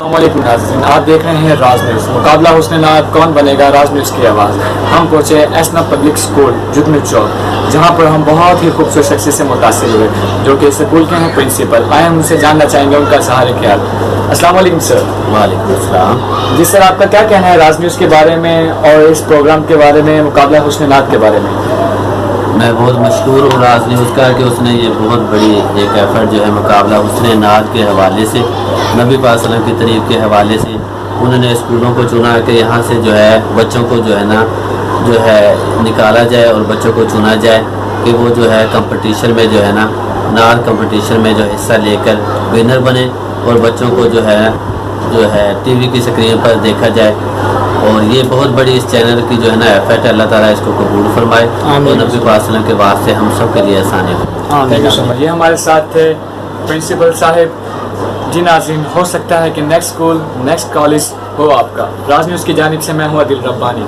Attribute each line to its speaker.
Speaker 1: السلام علیکم ناظرین، آپ دیکھ رہے ہیں راز نیوز۔ مقابلہ حسن نعت کون بنے گا، راز نیوز کی آواز۔ ہم پہنچے ایسنا پبلک اسکول جگنو چوک، جہاں پر ہم بہت ہی خوبصورت شخصیت سے متاثر ہوئے جو کہ اسکول کے ہیں پرنسپل۔ آئے ہم ان سے جاننا چاہیں گے ان کا اظہار خیال۔ السلام علیکم سر۔
Speaker 2: وعلیکم السلام۔
Speaker 1: جی سر، آپ کا کیا کہنا ہے راز نیوز کے بارے میں اور اس پروگرام کے بارے میں، مقابلہ حسن نعت کے بارے میں؟
Speaker 2: میں بہت مشکور ہوں راز نیوز کا کہ اس نے یہ بہت بڑی ایک ایفرٹ جو ہے مقابلہ حسن نعت کے حوالے سے، نبی پاک صلی اللہ علیہ وسلم کی تعریف کے حوالے سے انہوں نے اسکولوں کو چنا کہ یہاں سے جو ہے بچوں کو جو ہے نا جو ہے نکالا جائے اور بچوں کو چنا جائے کہ وہ جو ہے کمپٹیشن میں جو ہے نا نعت کمپٹیشن میں جو حصہ لے کر ونر بنے اور بچوں کو جو ہے ٹی وی کی اسکرین پر دیکھا جائے۔ اور یہ بہت بڑی اس چینل کی جو ہے نا ایفرٹ ہے، اللہ تعالیٰ اس کو قبول فرمائے اور نبی پاک صلی اللہ علیہ وسلم کے واسطے ہم سب کے لیے آسانی ہو۔
Speaker 1: تھینک یو سو مچ۔ یہ ہمارے ساتھ تھے پرنسپل صاحب۔ جی ناظرین، ہو سکتا ہے کہ نیکسٹ اسکول نیکسٹ کالج ہو آپ کا۔ راز نیوز کی جانب سے میں ہوں عادل ربانی۔